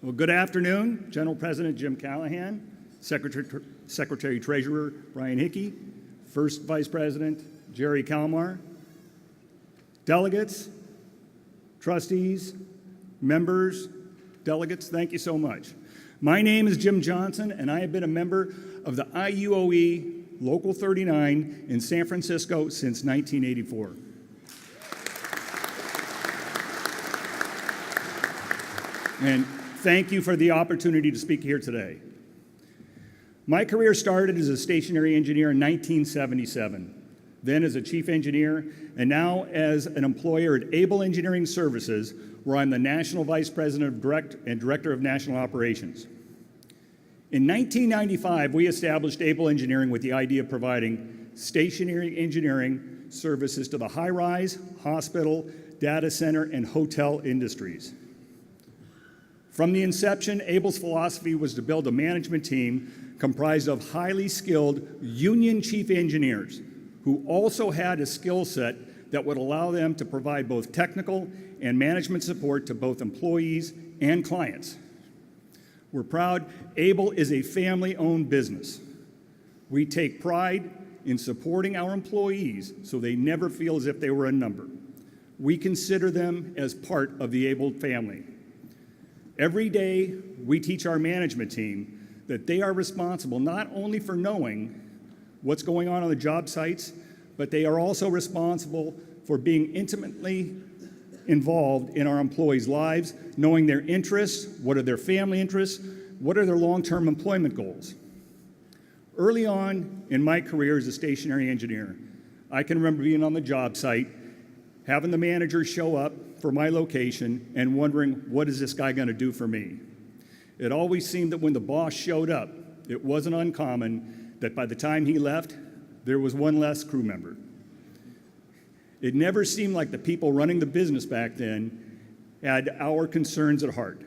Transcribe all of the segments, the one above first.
Well, good afternoon, General President Jim Callahan, Secretary Treasurer Brian Hickey, First Vice President Jerry Kalmar, delegates, trustees, members, delegates, thank you so much. My name is Jim Johnson, and I have been a member of the IUOE Local 39 in San Francisco since 1984. And thank you for the opportunity to speak here today. My career started as a stationary engineer in 1977, then as a chief engineer, and now as an employer at Able Engineering Services, where I'm the National Vice President and Director of National Operations. In 1995, we established Able Engineering with the idea of providing stationary engineering services to the high-rise, hospital, data center, and hotel industries. From the inception, Able's philosophy was to build a management team comprised of highly skilled union chief engineers who also had a skill set that would allow them to provide both technical and management support to both employees and clients. We're proud Able is a family-owned business. We take pride in supporting our employees so they never feel as if they were a number. We consider them as part of the Able family. Every day, we teach our management team that they are responsible not only for knowing what's going on the job sites, but they are also responsible for being intimately involved in our employees' lives, knowing their interests, what are their family interests, what are their long-term employment goals. Early on in my career as a stationary engineer, I can remember being on the job site, having the manager show up for my location and wondering, what is this guy going to do for me? It always seemed that when the boss showed up, it wasn't uncommon that by the time he left, there was one less crew member. It never seemed like the people running the business back then had our concerns at heart.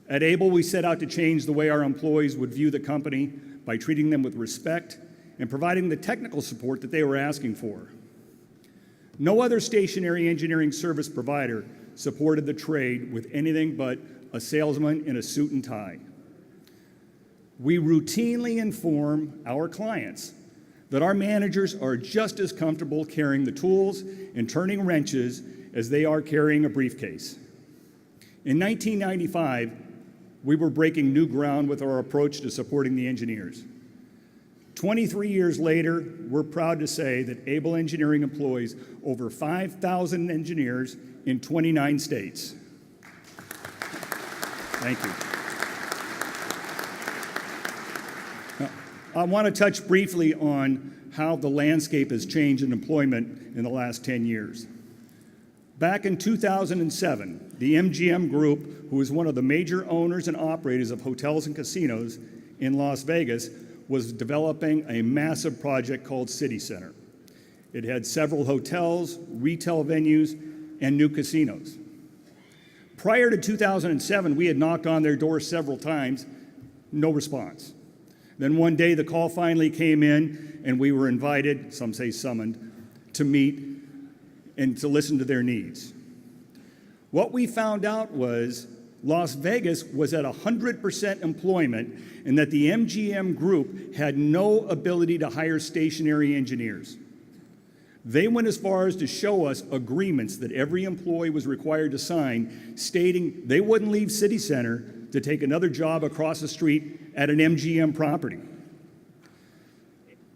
At Able, we set out to change the way our employees would view the company by treating them with respect and providing the technical support that they were asking for. No other stationary engineering service provider supported the trade with anything but a salesman in a suit and tie. We routinely inform our clients that our managers are just as comfortable carrying the tools and turning wrenches as they are carrying a briefcase. In 1995, we were breaking new ground with our approach to supporting the engineers. 23 years later, we're proud to say that Able Engineering employs over 5,000 engineers in 29 states. Thank you. Now, I want to touch briefly on how the landscape has changed in employment in the last 10 years. Back in 2007, the MGM Group, who is one of the major owners and operators of hotels and casinos in Las Vegas, was developing a massive project called City Center. It had several hotels, retail venues, and new casinos. Prior to 2007, we had knocked on their door several times, no response. Then one day the call finally came in and we were invited, some say summoned, to meet and to listen to their needs. What we found out was Las Vegas was at 100% employment and that the MGM Group had no ability to hire stationary engineers. They went as far as to show us agreements that every employee was required to sign, stating they wouldn't leave City Center to take another job across the street at an MGM property.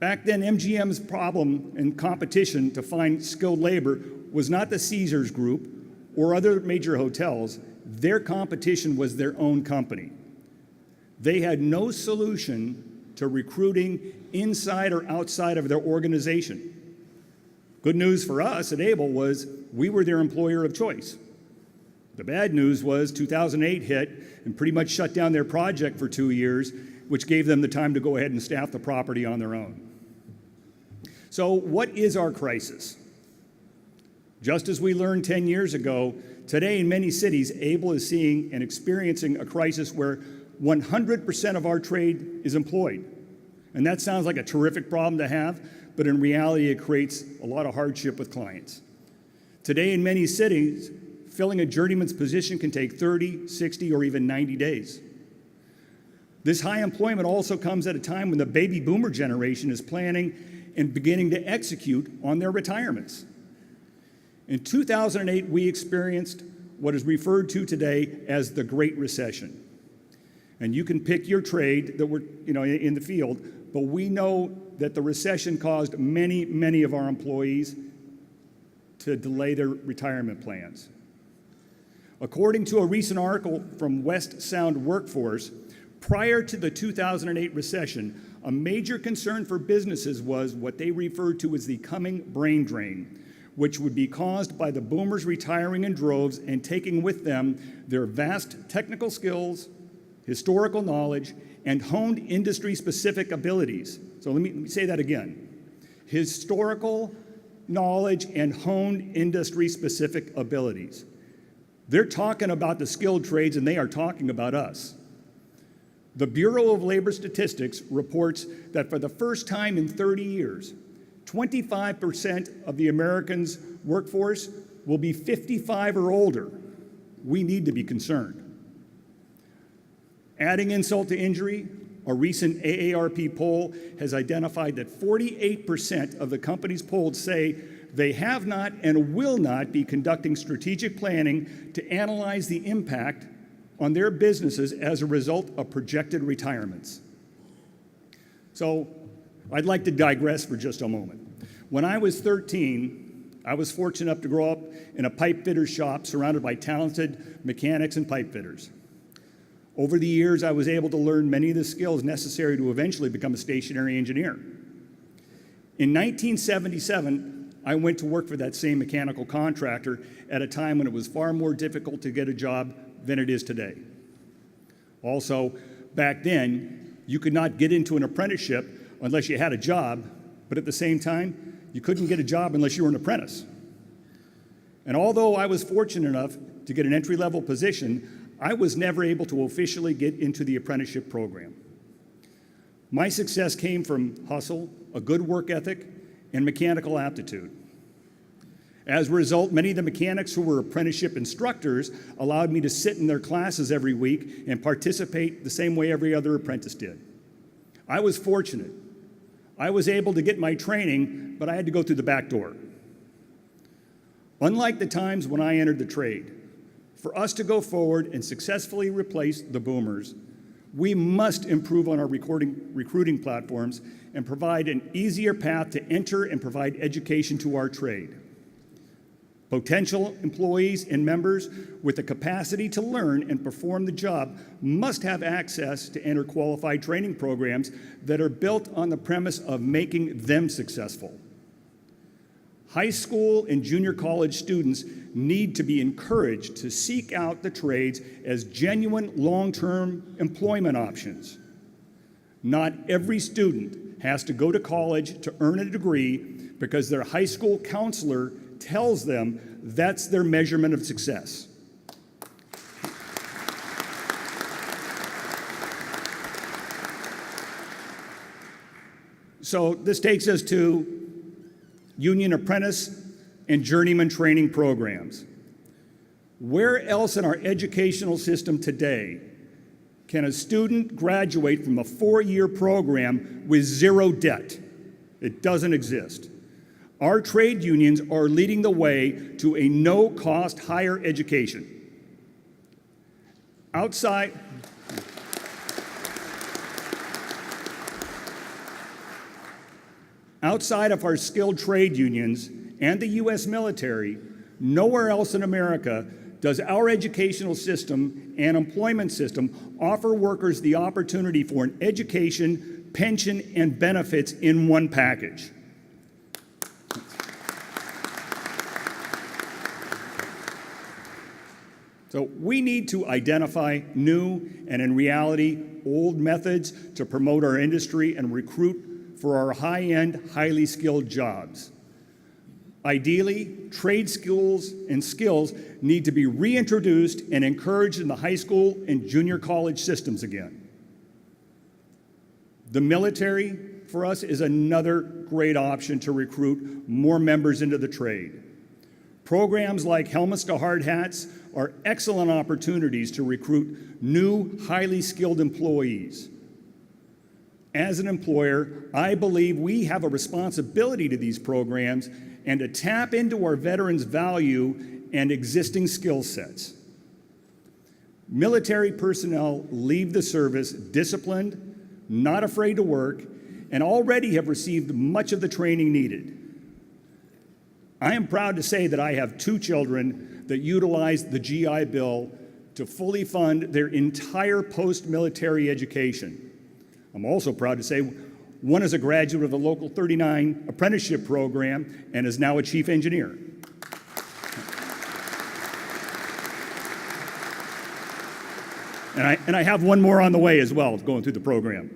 Back then, MGM's problem and competition to find skilled labor was not the Caesars Group or other major hotels. Their competition was their own company. They had no solution to recruiting inside or outside of their organization. Good news for us at Able was we were their employer of choice. The bad news was 2008 hit and pretty much shut down their project for 2 years, which gave them the time to go ahead and staff the property on their own. So what is our crisis? Just as we learned 10 years ago, today in many cities, Able is seeing and experiencing a crisis where 100% of our trade is employed. And that sounds like a terrific problem to have, but in reality, it creates a lot of hardship with clients. Today in many cities, filling a journeyman's position can take 30, 60, or even 90 days. This high employment also comes at a time when the baby boomer generation is planning and beginning to execute on their retirements. In 2008, we experienced what is referred to today as the Great Recession. And you can pick your trade that we're, in the field, but we know that the recession caused many of our employees to delay their retirement plans. According to a recent article from West Sound Workforce, prior to the 2008 recession, a major concern for businesses was what they referred to as the coming brain drain, which would be caused by the boomers retiring in droves and taking with them their vast technical skills, historical knowledge, and honed industry-specific abilities. So let me say that again. Historical knowledge and honed industry-specific abilities. They're talking about the skilled trades, and they are talking about us. The Bureau of Labor Statistics reports that for the first time in 30 years, 25% of the Americans' workforce will be 55 or older. We need to be concerned. Adding insult to injury, a recent AARP poll has identified that 48% of the companies polled say they have not and will not be conducting strategic planning to analyze the impact on their businesses as a result of projected retirements. So I'd like to digress for just a moment. When I was 13, I was fortunate enough to grow up in a pipe fitter shop surrounded by talented mechanics and pipe fitters. Over the years, I was able to learn many of the skills necessary to eventually become a stationary engineer. In 1977, I went to work for that same mechanical contractor at a time when it was far more difficult to get a job than it is today. Also, back then, you could not get into an apprenticeship unless you had a job, but at the same time, you couldn't get a job unless you were an apprentice. And although I was fortunate enough to get an entry-level position, I was never able to officially get into the apprenticeship program. My success came from hustle, a good work ethic, and mechanical aptitude. As a result, many of the mechanics who were apprenticeship instructors allowed me to sit in their classes every week and participate the same way every other apprentice did. I was fortunate. I was able to get my training, but I had to go through the back door. Unlike the times when I entered the trade, for us to go forward and successfully replace the boomers, we must improve on our recruiting platforms and provide an easier path to enter and provide education to our trade. Potential employees and members with the capacity to learn and perform the job must have access to enter qualified training programs that are built on the premise of making them successful. High school and junior college students need to be encouraged to seek out the trades as genuine long-term employment options. Not every student has to go to college to earn a degree because their high school counselor tells them that's their measurement of success. So this takes us to union apprentice and journeyman training programs. Where else in our educational system today can a student graduate from a 4-year program with zero debt? It doesn't exist. Our trade unions are leading the way to a no-cost higher education. Outside of our skilled trade unions and the U.S. military, nowhere else in America does our educational system and employment system offer workers the opportunity for an education, pension, and benefits in one package. So we need to identify new and, in reality, old methods to promote our industry and recruit for our high-end, highly skilled jobs. Ideally, trade schools and skills need to be reintroduced and encouraged in the high school and junior college systems again. The military, for us, is another great option to recruit more members into the trade. Programs like Helmets to Hard Hats are excellent opportunities to recruit new, highly skilled employees. As an employer, I believe we have a responsibility to these programs and to tap into our veterans' value and existing skill sets. Military personnel leave the service disciplined, not afraid to work, and already have received much of the training needed. I am proud to say that I have 2 children that utilize the GI Bill to fully fund their entire post-military education. I'm also proud to say one is a graduate of the Local 39 apprenticeship program and is now a chief engineer. And I have one more on the way as well, going through the program.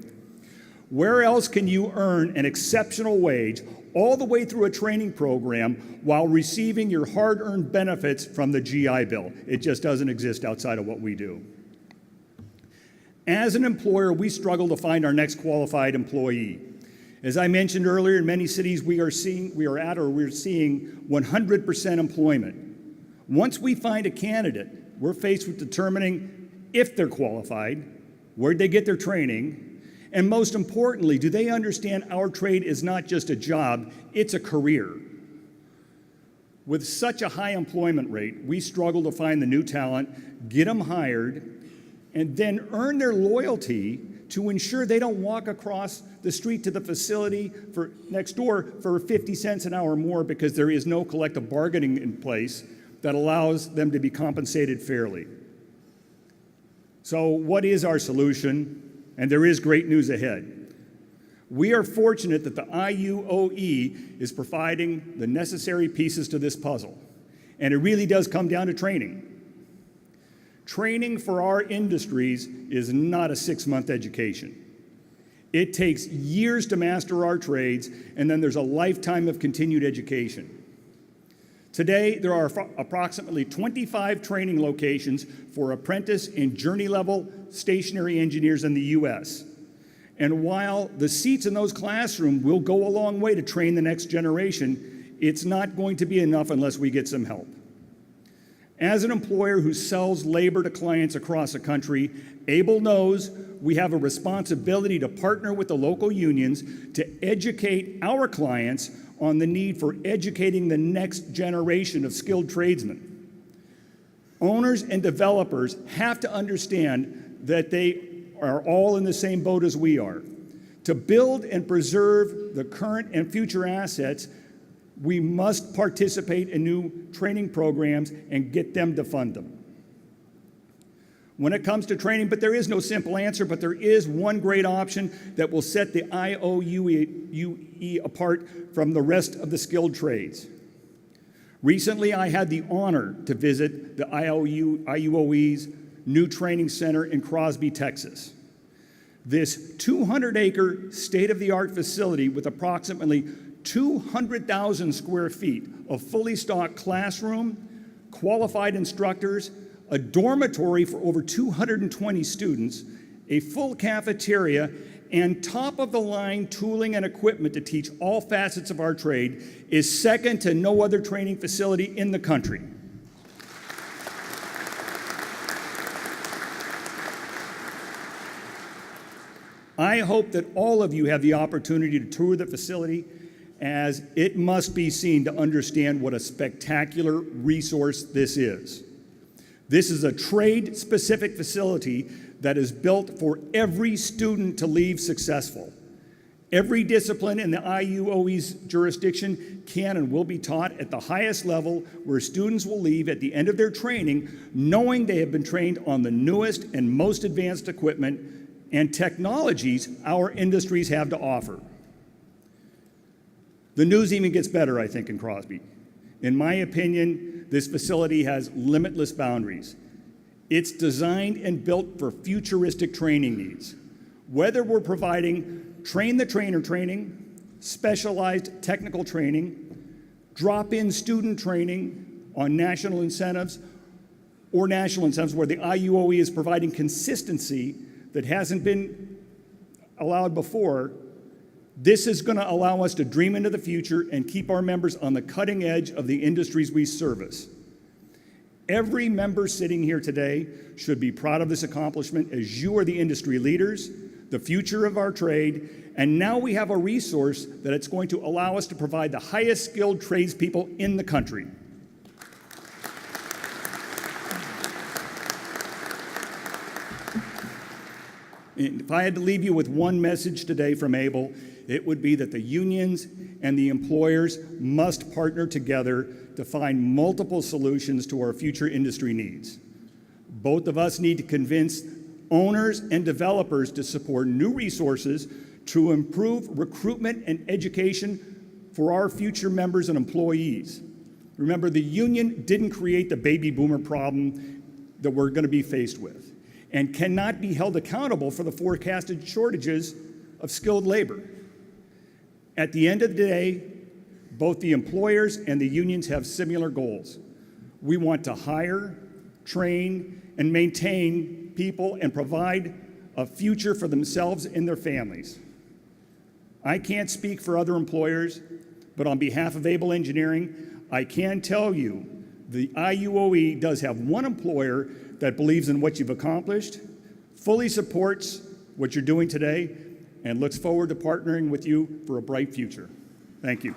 Where else can you earn an exceptional wage all the way through a training program while receiving your hard-earned benefits from the GI Bill? It just doesn't exist outside of what we do. As an employer, we struggle to find our next qualified employee. As I mentioned earlier, in many cities we're seeing 100% employment. Once we find a candidate, we're faced with determining if they're qualified, where'd they get their training, and most importantly, do they understand our trade is not just a job, it's a career. With such a high employment rate, we struggle to find the new talent, get them hired, and then earn their loyalty to ensure they don't walk across the street to the facility next door for 50 cents an hour more because there is no collective bargaining in place that allows them to be compensated fairly. So what is our solution? And there is great news ahead. We are fortunate that the IUOE is providing the necessary pieces to this puzzle. And it really does come down to training. Training for our industries is not a 6-month education. It takes years to master our trades, and then there's a lifetime of continued education. Today, there are approximately 25 training locations for apprentice and journey-level stationary engineers in the U.S. And while the seats in those classrooms will go a long way to train the next generation, it's not going to be enough unless we get some help. As an employer who sells labor to clients across the country, ABLE knows we have a responsibility to partner with the local unions to educate our clients on the need for educating the next generation of skilled tradesmen. Owners and developers have to understand that they are all in the same boat as we are. To build and preserve the current and future assets, we must participate in new training programs and get them to fund them. When it comes to training, but there is no simple answer, but there is one great option that will set the IUOE apart from the rest of the skilled trades. Recently, I had the honor to visit the IUOE's new training center in Crosby, Texas. This 200-acre state-of-the-art facility with approximately 200,000 square feet of fully stocked classroom, qualified instructors, a dormitory for over 220 students, a full cafeteria, and top-of-the-line tooling and equipment to teach all facets of our trade is second to no other training facility in the country. I hope that all of you have the opportunity to tour the facility, as it must be seen to understand what a spectacular resource this is. This is a trade-specific facility that is built for every student to leave successful. Every discipline in the IUOE's jurisdiction can and will be taught at the highest level, where students will leave at the end of their training knowing they have been trained on the newest and most advanced equipment and technologies our industries have to offer. The news even gets better, I think, in Crosby. In my opinion, this facility has limitless boundaries. It's designed and built for futuristic training needs. Whether we're providing train-the-trainer training, specialized technical training, drop-in student training on national incentives, or national incentives where the IUOE is providing consistency that hasn't been allowed before, This is going to allow us to dream into the future and keep our members on the cutting edge of the industries we service. Every member sitting here today should be proud of this accomplishment, as you are the industry leaders, the future of our trade, and now we have a resource that it's going to allow us to provide the highest skilled tradespeople in the country. And if I had to leave you with one message today from ABLE, it would be that the unions and the employers must partner together to find multiple solutions to our future industry needs. Both of us need to convince owners and developers to support new resources to improve recruitment and education for our future members and employees. Remember, the union didn't create the baby boomer problem that we're going to be faced with, and cannot be held accountable for the forecasted shortages of skilled labor. At the end of the day, both the employers and the unions have similar goals. We want to hire, train, and maintain people and provide a future for themselves and their families. I can't speak for other employers, but on behalf of ABLE Engineering, I can tell you the IUOE does have one employer that believes in what you've accomplished, fully supports what you're doing today, and looks forward to partnering with you for a bright future. Thank you.